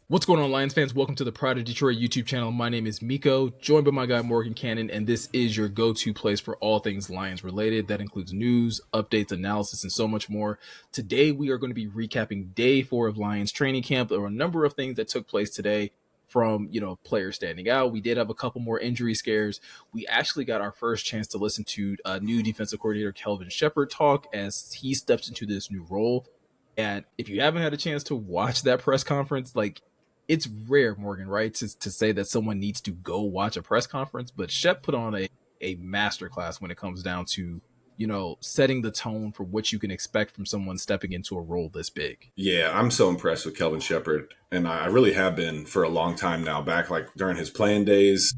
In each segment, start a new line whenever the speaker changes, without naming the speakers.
What's going on, Lions fans? Welcome to the Pride of Detroit YouTube channel. My name is Miko, joined by my guy Morgan Cannon, and this is your go-to place for all things Lions related. That includes news, updates, analysis, and so much more. Today, we are going to be recapping day 4 of Lions training camp. There were a number of things that took place today, from players standing out. We did have a couple more injury scares. We actually got our first chance to listen to new defensive coordinator Kelvin Sheppard talk as he steps into this new role. And if you haven't had a chance to watch that press conference, it's rare, Morgan, right, to say that someone needs to go watch a press conference, but Shepp put on a masterclass when it comes down to, setting the tone for what you can expect from someone stepping into a role this big.
Yeah, I'm so impressed with Kelvin Shepard, and I really have been for a long time now. Back during his playing days,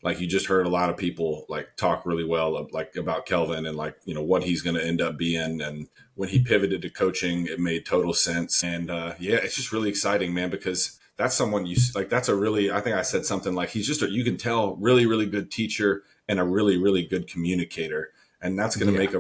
you just heard a lot of people talk really well about Kelvin and what he's going to end up being. And when he pivoted to coaching, it made total sense. And yeah, it's just really exciting, man, because that's someone that's a really, I think I said something like he's just you can tell really, really good teacher and a really, really good communicator. And that's going to make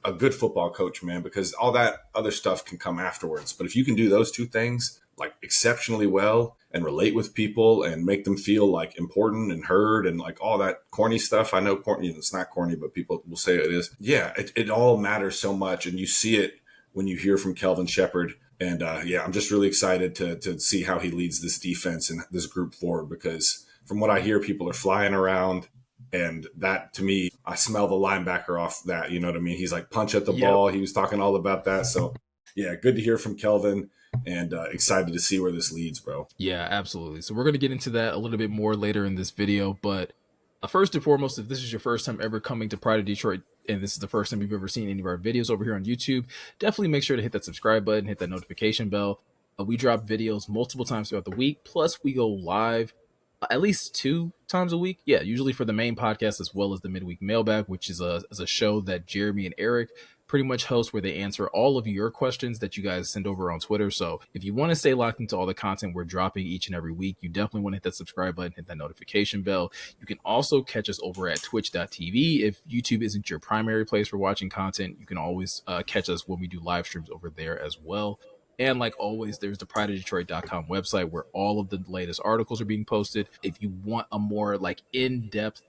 a good football coach, man, because all that other stuff can come afterwards. But if you can do those two things exceptionally well and relate with people and make them feel important and heard and all that corny stuff. I know corny, it's not corny, but people will say it is. Yeah, it all matters so much. And you see it when you hear from Kelvin Shepard. And yeah, I'm just really excited to see how he leads this defense and this group forward, because from what I hear, people are flying around. And that, to me, I smell the linebacker off that, you know what I mean? He's punch at the ball. He was talking all about that. So, yeah, good to hear from Kelvin, and excited to see where this leads, bro.
Yeah, absolutely. So we're going to get into that a little bit more later in this video. But first and foremost, if this is your first time ever coming to Pride of Detroit, and this is the first time you've ever seen any of our videos over here on YouTube, definitely make sure to hit that subscribe button, hit that notification bell. We drop videos multiple times throughout the week. Plus, we go live at least 2 times a week. Yeah, usually for the main podcast as well as the midweek mailbag, which is a show that Jeremy and Eric pretty much host, where they answer all of your questions that you guys send over on Twitter. So if you want to stay locked into all the content we're dropping each and every week, you definitely want to hit that subscribe button, hit that notification bell. You can also catch us over at twitch.tv. If YouTube isn't your primary place for watching content, you can always catch us when we do live streams over there as well. And like always, there's the prideofdetroit.com website where all of the latest articles are being posted. If you want a more in-depth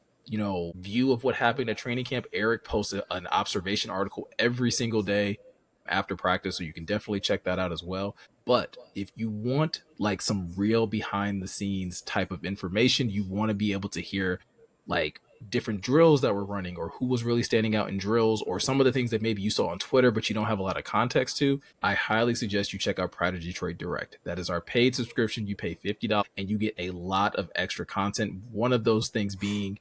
view of what happened at training camp, Eric posted an observation article every single day after practice, so you can definitely check that out as well. But if you want some real behind the scenes type of information, you want to be able to hear different drills that we're running, or who was really standing out in drills, or some of the things that maybe you saw on Twitter but you don't have a lot of context to, I highly suggest you check out Pride of Detroit Direct. That is our paid subscription. You pay $50 and you get a lot of extra content. One of those things being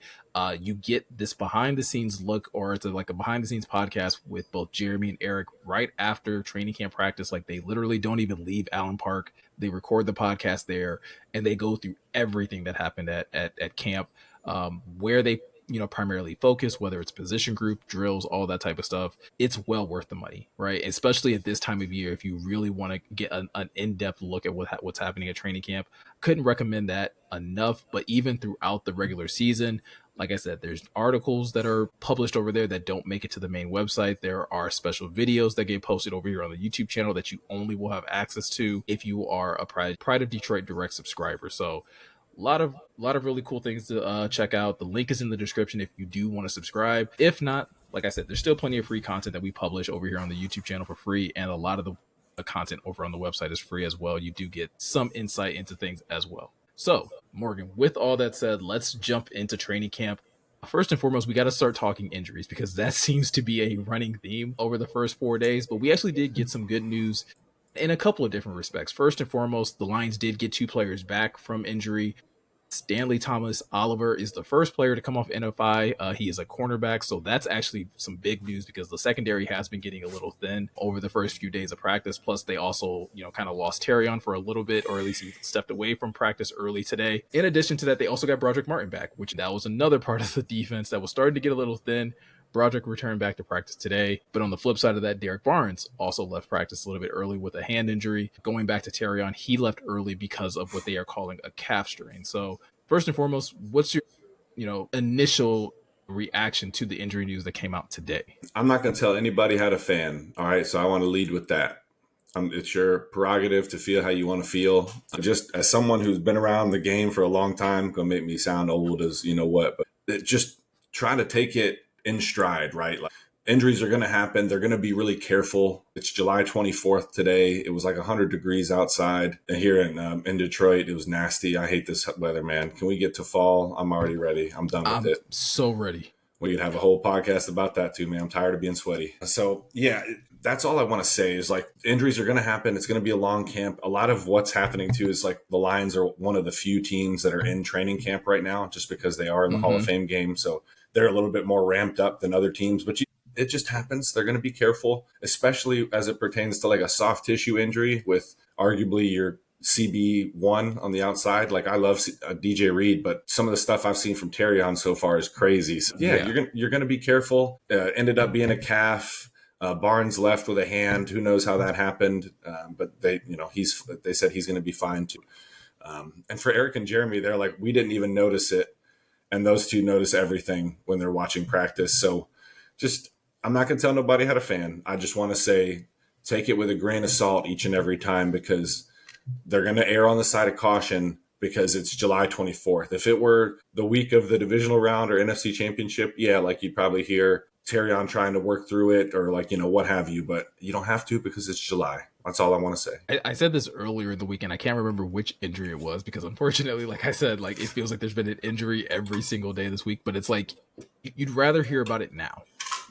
you get this behind the scenes look, or it's a behind the scenes podcast with both Jeremy and Eric right after training camp practice. They literally don't even leave Allen Park. They record the podcast there and they go through everything that happened at camp, where they primarily focus, whether it's position group, drills, all that type of stuff. It's well worth the money, right? Especially at this time of year, if you really want to get an in-depth look at what's happening at training camp. Couldn't recommend that enough. But even throughout the regular season, like I said, there's articles that are published over there that don't make it to the main website. There are special videos that get posted over here on the YouTube channel that you only will have access to if you are a Pride of Detroit Direct subscriber. So a lot of really cool things to check out. The link is in the description if you do want to subscribe. If not, like I said, there's still plenty of free content that we publish over here on the YouTube channel for free, and a lot of the content over on the website is free as well. You do get some insight into things as well. So, Morgan, with all that said, let's jump into training camp. First and foremost, we got to start talking injuries, because that seems to be a running theme over the first 4 days. But we actually did get some good news in a couple of different respects. First and foremost, the Lions did get 2 players back from injury. Stanley Thomas Oliver is the first player to come off NFI. He is a cornerback, so that's actually some big news, because the secondary has been getting a little thin over the first few days of practice. Plus, they also, kind of lost Terrion for a little bit, or at least he stepped away from practice early today. In addition to that, they also got Broderick Martin back, which that was another part of the defense that was starting to get a little thin. Broderick returned back to practice today. But on the flip side of that, Derek Barnes also left practice a little bit early with a hand injury. Going back to Terrion, he left early because of what they are calling a calf strain. So first and foremost, what's your initial reaction to the injury news that came out today?
I'm not going to tell anybody how to fan. All right. So I want to lead with that. It's your prerogative to feel how you want to feel. Just as someone who's been around the game for a long time, gonna make me sound old as you know what, but just try to take it in stride, right? Like injuries are going to happen. They're going to be really careful. It's July 24th today. It was like 100 degrees outside here in Detroit. It was nasty. I hate this weather, man. Can we get to fall? I'm already ready. I'm done with it.
So ready.
We could have a whole podcast about that too, man. I'm tired of being sweaty. So yeah, that's all I want to say is like injuries are going to happen. It's going to be a long camp. A lot of what's happening too is like the Lions are one of the few teams that are in training camp right now, just because they are in the Hall of Fame game. So they're a little bit more ramped up than other teams, but it just happens. They're going to be careful, especially as it pertains to like a soft tissue injury with arguably your CB1 on the outside. Like I love DJ Reed, but some of the stuff I've seen from Terrion so far is crazy. So, yeah, you're gonna be careful. Ended up being a calf. Barnes left with a hand. Who knows how that happened? But they said he's going to be fine too. And for Eric and Jeremy, they're like, we didn't even notice it, and those two notice everything when they're watching practice. So, I'm not going to tell nobody how to fan. I just want to say, take it with a grain of salt each and every time, because they're going to err on the side of caution because it's July 24th. If it were the week of the divisional round or NFC championship, yeah, like you'd probably hear Terrion trying to work through it or like, what have you, but you don't have to because it's July. That's all I want to say.
I said this earlier in the weekend. I can't remember which injury it was because unfortunately, like I said, like it feels like there's been an injury every single day this week, but it's like you'd rather hear about it now.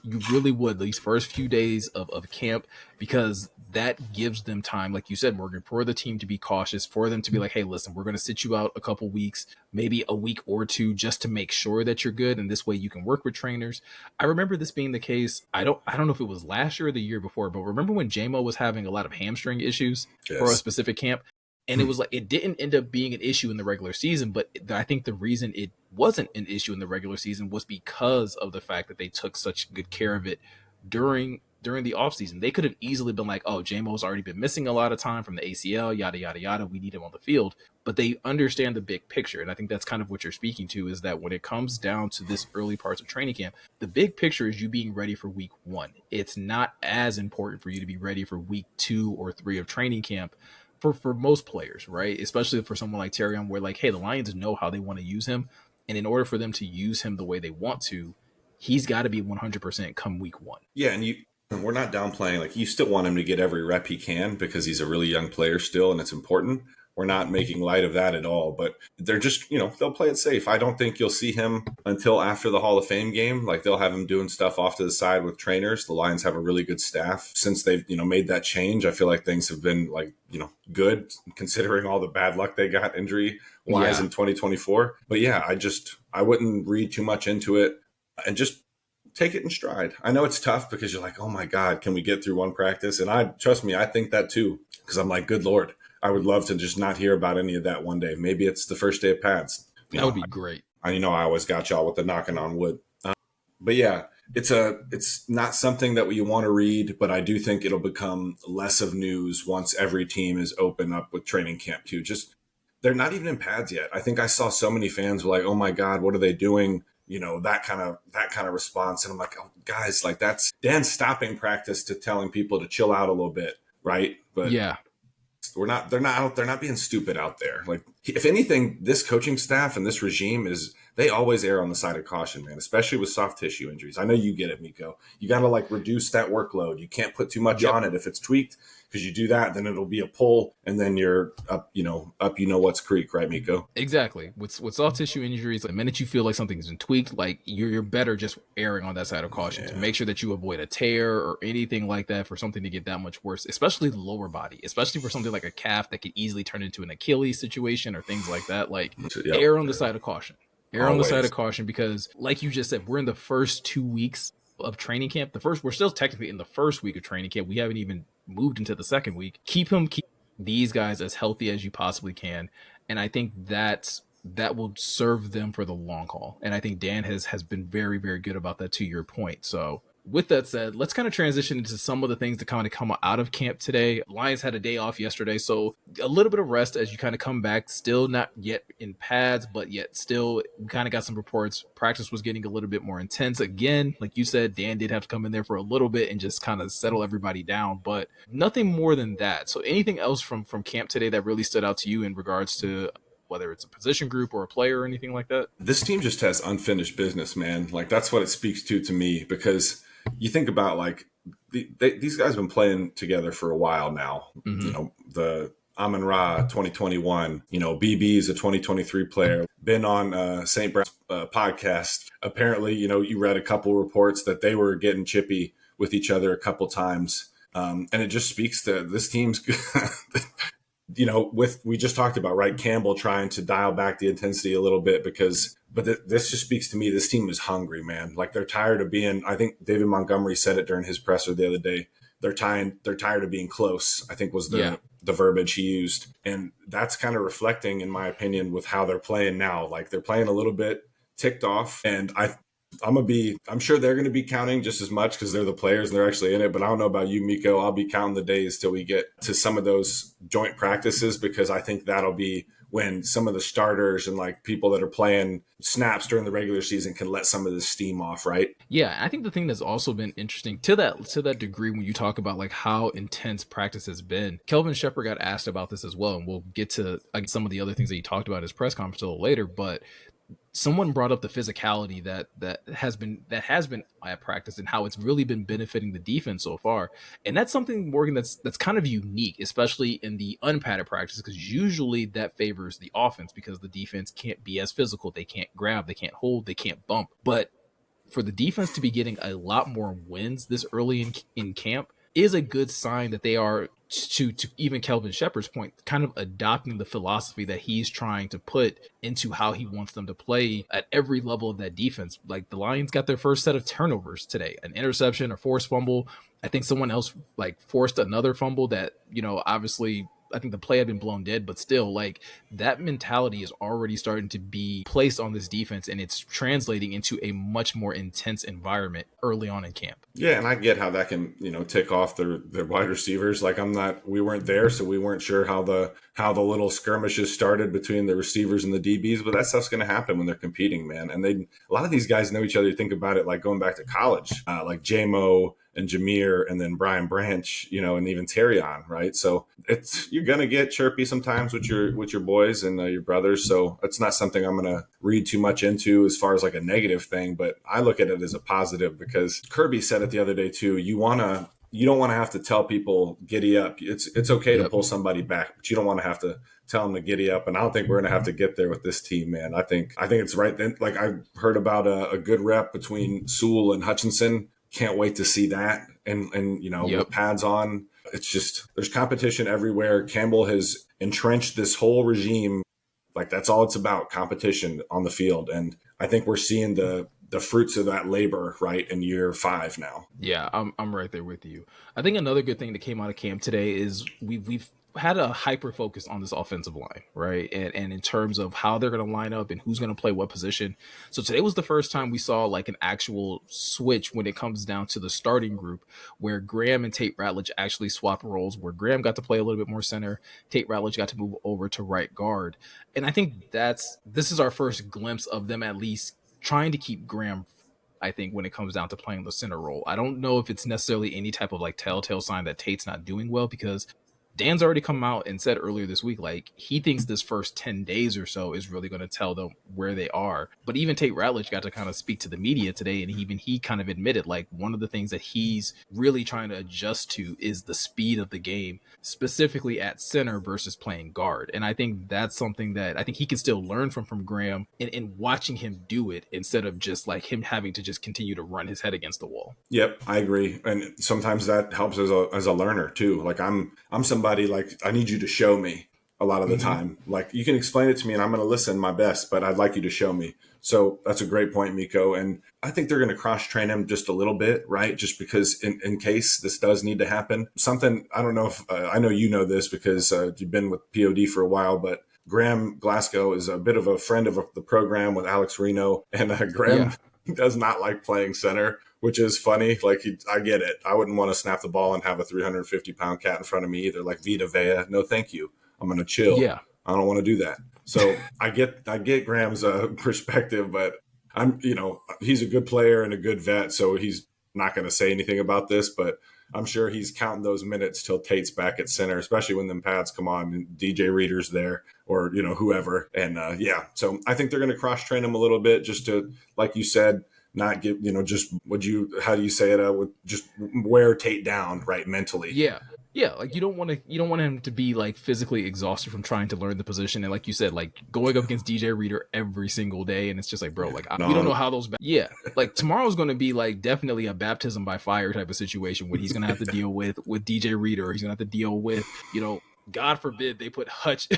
You really would, these first few days of camp, because that gives them time, like you said, Morgan, for the team to be cautious, for them to be like, hey, listen, we're going to sit you out a couple weeks, maybe a week or two, just to make sure that you're good. And this way you can work with trainers. I remember this being the case. I don't know if it was last year or the year before, but remember when JMO was having a lot of hamstring issues for a specific camp? And it was like, it didn't end up being an issue in the regular season, but I think the reason it wasn't an issue in the regular season was because of the fact that they took such good care of it during the offseason. They could have easily been like, oh, JMO's already been missing a lot of time from the ACL, yada, yada, yada. We need him on the field. But they understand the big picture. And I think that's kind of what you're speaking to, is that when it comes down to this early parts of training camp, the big picture is you being ready for week 1. It's not as important for you to be ready for week 2 or 3 of training camp for most players, right? Especially for someone like Terrion, where like, hey, the Lions know how they want to use him. And in order for them to use him the way they want to, he's got to be 100% come week 1.
Yeah, and we're not downplaying. Like, you still want him to get every rep he can because he's a really young player still, and it's important. We're not making light of that at all, but they're just, they'll play it safe. I don't think you'll see him until after the Hall of Fame game. Like, they'll have him doing stuff off to the side with trainers. The Lions have a really good staff. Since they've, made that change, I feel like things have been like, good considering all the bad luck they got injury wise in 2024. But yeah, I wouldn't read too much into it and just take it in stride. I know it's tough because you're like, oh my God, can we get through one practice? And trust me, I think that too, because I'm like, good Lord, I would love to just not hear about any of that one day. Maybe it's the first day of pads.
That would be great.
I always got y'all with the knocking on wood. But yeah, it's not something that we want to read, but I do think it'll become less of news once every team is open up with training camp too. Just, they're not even in pads yet. I think I saw so many fans were like, oh my God, what are they doing? That kind of response. And I'm like, oh, guys, like that's Dan stopping practice to telling people to chill out a little bit. Right. But
yeah,
they're not being stupid out there. Like, if anything, this coaching staff and this regime they always err on the side of caution, man, especially with soft tissue injuries. I know you get it, Miko. You got to like reduce that workload. You can't put too much on it. If it's tweaked, because you do that, then it'll be a pull, and then you're up, what's creek, right, Miko?
Exactly. With soft tissue injuries, the minute you feel like something's been tweaked, like you're better just erring on that side of caution to make sure that you avoid a tear or anything like that for something to get that much worse, especially the lower body, especially for something like a calf that could easily turn into an Achilles situation or things like that. Like, err on the side of caution. Err on the side of caution, because like you just said, we're in the first 2 weeks of training camp. We're still technically in the first week of training camp. We haven't even moved into the second week. Keep these guys as healthy as you possibly can. And I think that will serve them for the long haul. And I think Dan has been very, very good about that, to your point. So with that said, let's kind of transition into some of the things that kind of come out of camp today. Lions had a day off yesterday, so a little bit of rest as you kind of come back. Still not yet in pads, but yet still we kind of got some reports. Practice was getting a little bit more intense again. Like you said, Dan did have to come in there for a little bit and just kind of settle everybody down, but nothing more than that. So anything else from camp today that really stood out to you in regards to whether it's a position group or a player or anything like that?
This team just has unfinished business, man. Like that's what it speaks to me, because you think about like these guys have been playing together for a while now.
Mm-hmm.
You know, the Amon Ra 2021, you know, BB is a 2023 player, been on St. Brown's podcast. Apparently, you know, you read a couple reports that they were getting chippy with each other a couple times. And it just speaks to this team's, you know, we just talked about, right, Campbell trying to dial back the intensity a little bit this just speaks to me. This team is hungry, man. Like they're tired of being, I think David Montgomery said it during his presser the other day. They're tired of being close, I think was the verbiage he used. And that's kind of reflecting, in my opinion, with how they're playing now. Like they're playing a little bit ticked off, and I'm sure they're going to be counting just as much because they're the players and they're actually in it. But I don't know about you, Miko. I'll be counting the days till we get to some of those joint practices, because I think that'll be when some of the starters and like people that are playing snaps during the regular season can let some of this steam off, right?
Yeah, I think the thing that's also been interesting to that degree, when you talk about like how intense practice has been, Kelvin Sheppard got asked about this as well, and we'll get to some of the other things that he talked about in his press conference a little later. But someone brought up the physicality that has been at practice and how it's really been benefiting the defense so far. And that's something, Morgan, that's kind of unique, especially in the unpadded practice, because usually that favors the offense because the defense can't be as physical. They can't grab, they can't hold, they can't bump. But for the defense to be getting a lot more wins this early in camp is a good sign that they are, to even Kelvin Sheppard's point, kind of adopting the philosophy that he's trying to put into how he wants them to play at every level of that defense. Like the Lions got their first set of turnovers today, an interception, a forced fumble. I think someone else like forced another fumble that, you know, obviously I think the play had been blown dead, but still, like, that mentality is already starting to be placed on this defense, and it's translating into a much more intense environment early on in camp.
Yeah, and I get how that can, you know, tick off their wide receivers. Like we weren't there, so we weren't sure how the little skirmishes started between the receivers and the DBs, but that stuff's going to happen when they're competing, man. And a lot of these guys know each other. You think about it, like going back to college, like J-Mo and Jameer, and then Brian Branch, you know, and even Terrion, right? So you're gonna get chirpy sometimes with your boys and your brothers. So it's not something I'm gonna read too much into as far as like a negative thing, but I look at it as a positive, because Kirby said it the other day too. You don't want to have to tell people giddy up. It's okay to pull somebody back, but you don't want to have to tell them to giddy up. And I don't think we're going to have to get there with this team, man. I think it's right. Then, like I heard about a good rep between Sewell and Hutchinson. Can't wait to see that. And you know, with pads on, it's just, there's competition everywhere. Campbell has entrenched this whole regime. Like that's all it's about, competition on the field. And I think we're seeing the fruits of that labor right in year 5 now.
Yeah, I'm right there with you. I think another good thing that came out of camp today is we've had a hyper focus on this offensive line, right? And in terms of how they're going to line up and who's going to play what position. So today was the first time we saw like an actual switch when it comes down to the starting group, where Graham and Tate Ratledge actually swapped roles, where Graham got to play a little bit more center, Tate Ratledge got to move over to right guard. And I think this is our first glimpse of them at least trying to keep Graham, I think, when it comes down to playing the center role. I don't know if it's necessarily any type of like telltale sign that Tate's not doing well, because Dan's already come out and said earlier this week, like, he thinks this first 10 days or so is really going to tell them where they are. But even Tate Ratledge got to kind of speak to the media today, and even he kind of admitted, like, one of the things that he's really trying to adjust to is the speed of the game, specifically at center versus playing guard. And I think that's something that I think he can still learn from Graham in watching him do it, instead of just like him having to just continue to run his head against the wall.
Yep, I agree. And sometimes that helps as a learner too. Like I'm somebody, like, I need you to show me a lot of the time. Like, you can explain it to me and I'm going to listen my best, but I'd like you to show me. So that's a great point, Miko. And I think they're going to cross train him just a little bit, right? Just because in case this does need to happen. Something, I don't know if, I know you know this because you've been with POD for a while, but Graham Glasgow is a bit of a friend of the program with Alex Reno, and Graham does not like playing center. which is funny. Like, I get it. I wouldn't want to snap the ball and have a 350-pound cat in front of me either. Like Vita Vea, no, thank you. I'm going to chill.
Yeah.
I don't want to do that. So I get Graham's perspective, but he's a good player and a good vet, so he's not going to say anything about this. But I'm sure he's counting those minutes till Tate's back at center, especially when them pads come on and DJ Reader's there, or whoever. And so I think they're going to cross train him a little bit, just to, like you said, not give just how do you say it, would just wear Tate down, right, mentally.
Yeah, like you don't want him to be like physically exhausted from trying to learn the position, and like you said, like going up against DJ Reader every single day, and it's just like, bro, like we don't know how those. Like tomorrow's going to be like definitely a baptism by fire type of situation where he's going to have to deal with DJ Reader. He's going to have to deal with, God forbid they put Hutch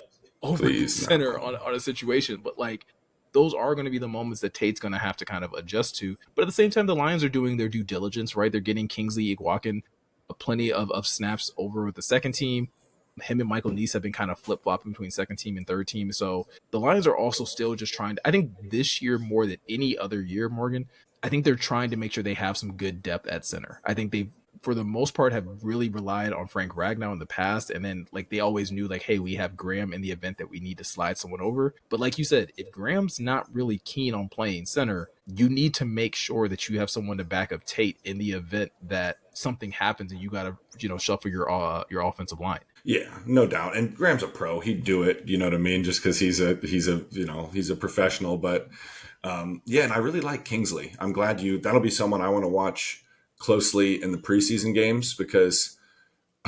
over the center on a situation, but like those are going to be the moments that Tate's going to have to kind of adjust to. But at the same time, the Lions are doing their due diligence, right? They're getting Kingsley Igwakin plenty of snaps over with the second team. Him and Michael Neese have been kind of flip-flopping between second team and third team. So the Lions are also still just trying to, I think this year more than any other year, Morgan, I think they're trying to make sure they have some good depth at center. I think they, for the most part, have really relied on Frank Ragnow in the past. And then like they always knew like, hey, we have Graham in the event that we need to slide someone over. But like you said, if Graham's not really keen on playing center, you need to make sure that you have someone to back up Tate in the event that something happens and you got to, shuffle your offensive line.
Yeah, no doubt. And Graham's a pro. He'd do it, you know what I mean? Just because he's a professional. But and I really like Kingsley. I'm glad that'll be someone I want to watch closely in the preseason games, because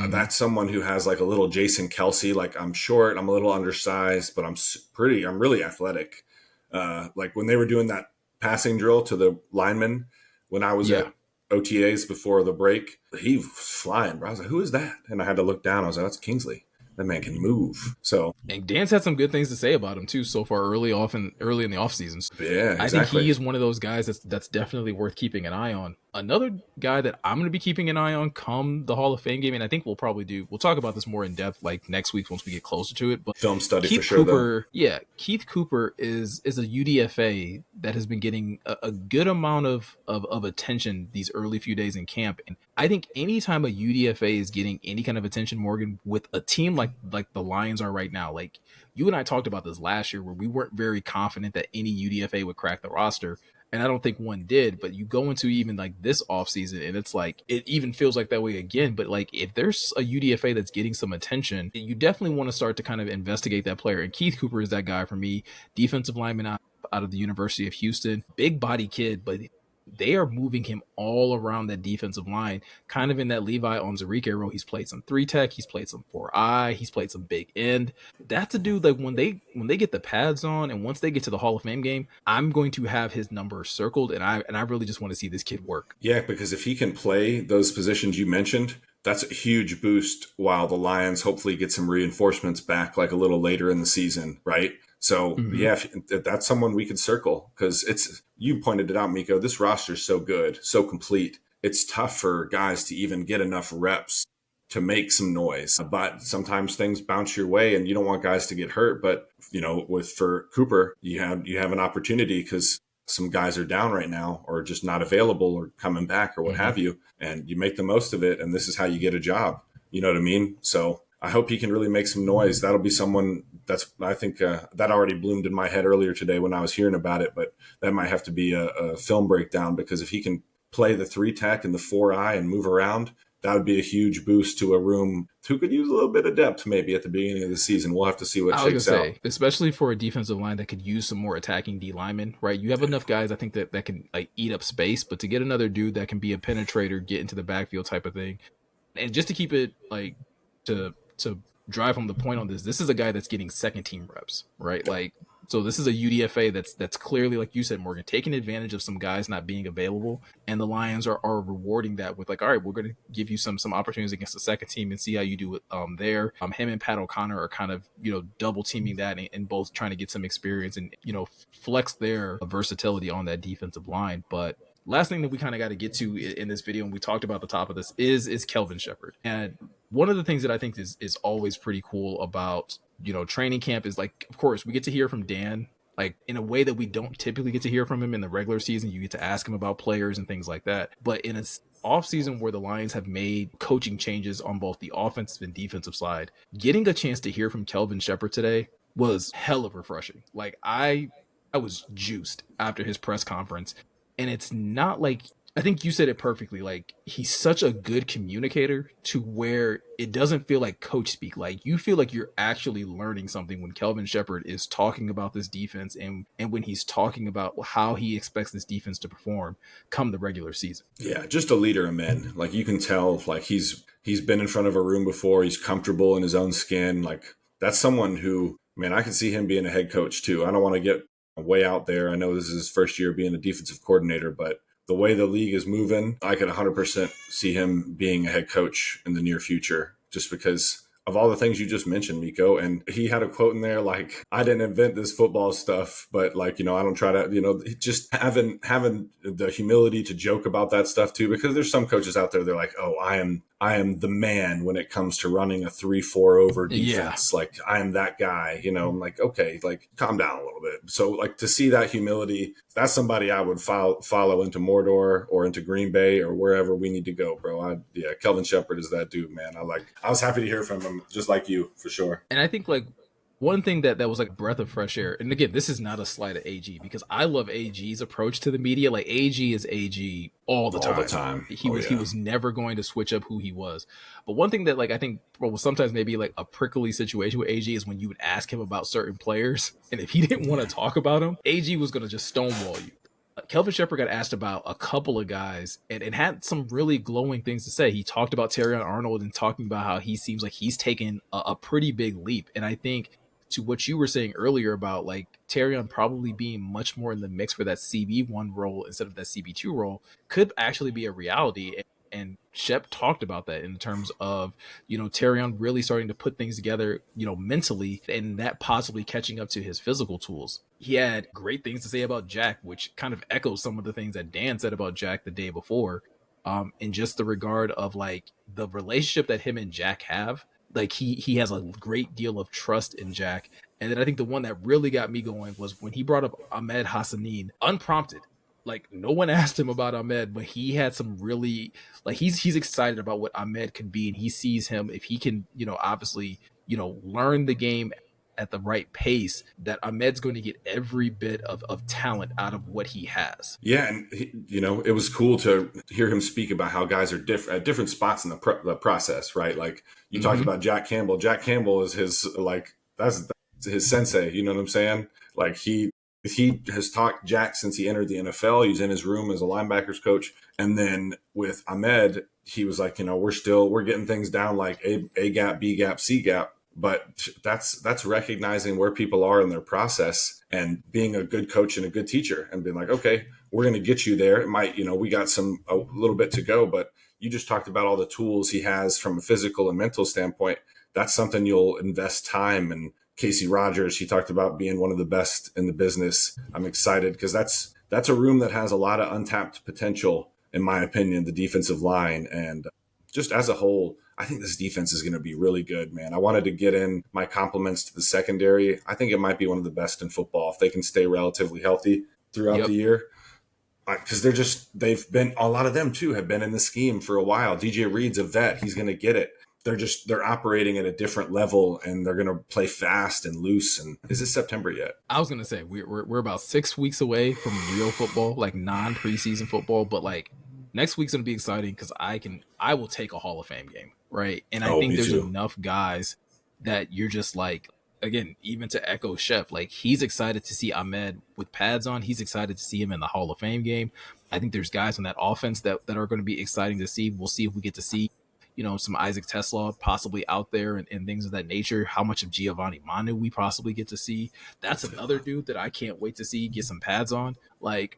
that's someone who has like a little Jason Kelsey. Like, I'm short, I'm a little undersized, but I'm really athletic. Like when they were doing that passing drill to the linemen when I was at OTAs before the break, he was flying, bro. I was like, who is that? And I had to look down. I was like, that's Kingsley. That man can move. So,
and Dan's had some good things to say about him too so far early in the off seasons.
Yeah, exactly.
I think he is one of those guys that's definitely worth keeping an eye on. Another guy that I'm going to be keeping an eye on come the Hall of Fame game, and I think we'll talk about this more in depth like next week once we get closer to it. But
film study
Keith
for sure.
Cooper, Keith Cooper is a UDFA that has been getting a good amount of attention these early few days in camp, and I think anytime a UDFA is getting any kind of attention, Morgan, with a team like the Lions are right now, like you and I talked about this last year where we weren't very confident that any UDFA would crack the roster. And I don't think one did, but you go into even like this offseason and it's like, it even feels like that way again. But like, if there's a UDFA that's getting some attention, you definitely want to start to kind of investigate that player. And Keith Cooper is that guy for me. Defensive lineman out of the University of Houston, big body kid, but they are moving him all around that defensive line, kind of in that Levi Onwuzurike role. He's played some 3-tech, he's played some 4-eye, he's played some big end. That's a dude like when they get the pads on and once they get to the Hall of Fame game, I'm going to have his number circled, and I really just want to see this kid work.
Yeah, because if he can play those positions you mentioned, that's a huge boost while the Lions hopefully get some reinforcements back like a little later in the season, right? So, if that's someone we could circle, because you pointed it out, Miko, this roster is so good, so complete. It's tough for guys to even get enough reps to make some noise. But sometimes things bounce your way and you don't want guys to get hurt. But, for Cooper, you have an opportunity because some guys are down right now or just not available or coming back or what have you. And you make the most of it. And this is how you get a job. You know what I mean? So I hope he can really make some noise. That'll be someone I think that already bloomed in my head earlier today when I was hearing about it, but that might have to be a film breakdown, because if he can play the 3-tech and the 4-eye and move around, that would be a huge boost to a room who could use a little bit of depth maybe at the beginning of the season. We'll have to see what shakes out.
Especially for a defensive line that could use some more attacking D linemen, right? You have enough guys, I think, that can like eat up space, but to get another dude that can be a penetrator, get into the backfield type of thing, and just to keep it like to drive home the point on this is a guy that's getting second team reps, right? Like, so this is a UDFA that's clearly, like you said, Morgan, taking advantage of some guys not being available, and the Lions are rewarding that with like, all right, we're going to give you some opportunities against the second team and see how you do it there. Him and Pat O'Connor are kind of double teaming that and both trying to get some experience and flex their versatility on that defensive line. But last thing that we kind of got to get to in this video, and we talked about the top of this, is Kelvin Sheppard. And one of the things that I think is always pretty cool about, training camp is like, of course, we get to hear from Dan like in a way that we don't typically get to hear from him in the regular season. You get to ask him about players and things like that. But in a off season where the Lions have made coaching changes on both the offensive and defensive side, getting a chance to hear from Kelvin Sheppard today was hella refreshing. Like I was juiced after his press conference. And it's not like, I think you said it perfectly. Like, he's such a good communicator to where it doesn't feel like coach speak. Like, you feel like you're actually learning something when Kelvin Sheppard is talking about this defense, and when he's talking about how he expects this defense to perform come the regular season.
Yeah, just a leader of men. Like, you can tell, like, he's been in front of a room before. He's comfortable in his own skin. Like, that's someone who, man, I can see him being a head coach too. I don't want to get way out there. I know this is his first year being a defensive coordinator, but the way the league is moving, I could 100% see him being a head coach in the near future, just because of all the things you just mentioned, Miko. And he had a quote in there like, I didn't invent this football stuff, but like, I don't try to, just having the humility to joke about that stuff too, because there's some coaches out there, they're like, oh, I am the man when it comes to running a 3-4 over defense. Yeah. Like, I am that guy, I'm like, okay, like, calm down a little bit. So like, to see that humility, that's somebody I would follow into Mordor or into Green Bay or wherever we need to go, bro. Kelvin Sheppard is that dude, man. I was happy to hear from him, just like you, for sure.
And I think like one thing that was like a breath of fresh air, and again, this is not a slight at AG, because I love AG's approach to the media. Like, AG is AG all the time. He was never going to switch up who he was. But one thing that like I think was sometimes maybe like a prickly situation with AG is when you would ask him about certain players, and if he didn't want to talk about them, AG was going to just stonewall you. Kelvin Shepard got asked about a couple of guys and had some really glowing things to say. He talked about Terrion Arnold and talking about how he seems like he's taken a pretty big leap. And I think to what you were saying earlier about like Terrion probably being much more in the mix for that CB1 role instead of that CB2 role could actually be a reality. And Shepp talked about that in terms of, Terrion really starting to put things together, mentally, and that possibly catching up to his physical tools. He had great things to say about Jack, which kind of echoes some of the things that Dan said about Jack the day before, in just the regard of like the relationship that him and Jack have. Like he has a great deal of trust in Jack. And then I think the one that really got me going was when he brought up Ahmed Hassanin unprompted. Like, no one asked him about Ahmed, but he had some really, like, he's excited about what Ahmed can be, and he sees him, if he can, obviously, learn the game at the right pace, that Ahmed's going to get every bit of talent out of what he has.
Yeah, and it was cool to hear him speak about how guys are at different spots in the process, right? Like, you talked about Jack Campbell. Jack Campbell is his, like, that's his sensei, you know what I'm saying? Like, he has taught Jack since he entered the NFL. He's in his room as a linebackers coach. And then with Ahmed, he was like, we're getting things down like A gap, B gap, C gap. But that's recognizing where people are in their process and being a good coach and a good teacher and being like, okay, we're going to get you there. It might, we got a little bit to go, but you just talked about all the tools he has from a physical and mental standpoint. That's something you'll invest time. And Casey Rogers, he talked about being one of the best in the business. I'm excited because that's a room that has a lot of untapped potential, in my opinion, the defensive line. And just as a whole, I think this defense is going to be really good, man. I wanted to get in my compliments to the secondary. I think it might be one of the best in football if they can stay relatively healthy throughout the year. Because they've been, a lot of them too have been in the scheme for a while. DJ Reed's a vet. He's going to get it. They're operating at a different level, and they're going to play fast and loose. And is it September yet?
I was going to say we're about 6 weeks away from real football, like non-preseason football. But like next week's going to be exciting because I will take a Hall of Fame game, right? And I think there's enough guys that you're just like, again, even to echo Shepp, like he's excited to see Ahmed with pads on. He's excited to see him in the Hall of Fame game. I think there's guys on that offense that are going to be exciting to see. We'll see if we get to see some Isaac Tesla possibly out there and things of that nature. How much of Giovanni Manu we possibly get to see. That's another dude that I can't wait to see get some pads on. Like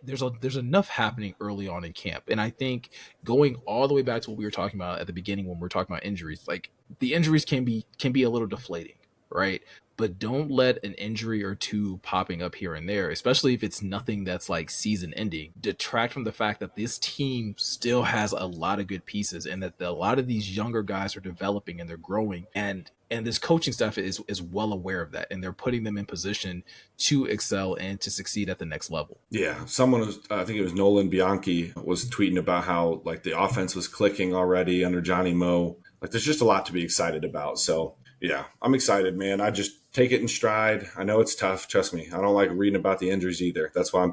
there's enough happening early on in camp. And I think going all the way back to what we were talking about at the beginning when we were talking about injuries, like the injuries can be a little deflating, right? but don't let an injury or two popping up here and there, especially if it's nothing that's like season ending, detract from the fact that this team still has a lot of good pieces, and that a lot of these younger guys are developing and they're growing, and this coaching staff is well aware of that, and they're putting them in position to excel and to succeed at the next level.
Yeah, someone was, I think it was Nolan Bianchi, was tweeting about how like the offense was clicking already under Johnny Moe. Like there's just a lot to be excited about. So yeah, I'm excited, man. I just take it in stride. I know it's tough. Trust me. I don't like reading about the injuries either. That's why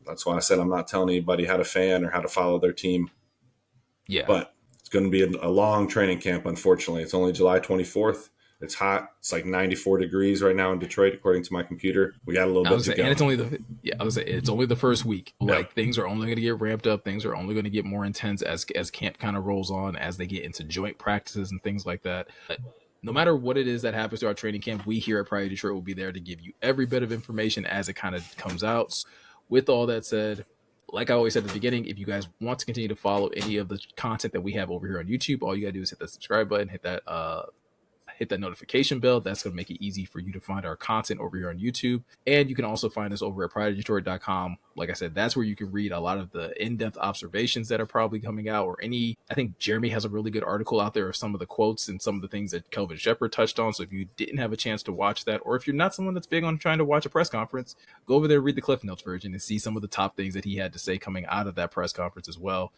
that's why I said I'm not telling anybody how to fan or how to follow their team.
Yeah.
But it's going to be a long training camp, unfortunately. It's only July 24th. It's hot. It's like 94 degrees right now in Detroit, according to my computer. We got a little bit to go.
And it's only it's only the first week. Like things are only going to get ramped up. Things are only going to get more intense as camp kind of rolls on, as they get into joint practices and things like that. But no matter what it is that happens to our training camp, we here at Pride Detroit will be there to give you every bit of information as it kind of comes out. With all that said, like I always said at the beginning, if you guys want to continue to follow any of the content that we have over here on YouTube, all you got to do is hit that subscribe button, hit that notification bell. That's going to make it easy for you to find our content over here on YouTube. And you can also find us over at prideofdetroit.com. Like I said, that's where you can read a lot of the in-depth observations that are probably coming out, or I think Jeremy has a really good article out there of some of the quotes and some of the things that Kelvin Sheppard touched on. So if you didn't have a chance to watch that, or if you're not someone that's big on trying to watch a press conference, go over there, read the Cliff Notes version, and see some of the top things that he had to say coming out of that press conference as well.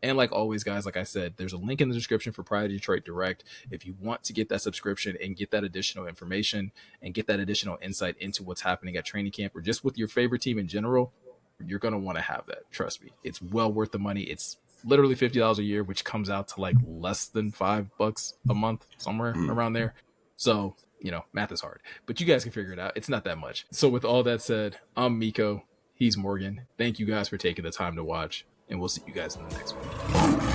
And like always, guys, like I said, there's a link in the description for Pride Detroit Direct. If you want to get that subscription and get that additional information and get that additional insight into what's happening at training camp, or just with your favorite team in general, you're going to want to have that. Trust me. It's well worth the money. It's literally $50 a year, which comes out to like less than $5 a month, somewhere around there. So, math is hard, but you guys can figure it out. It's not that much. So with all that said, I'm Miko. He's Morgan. Thank you guys for taking the time to watch, and we'll see you guys in the next one.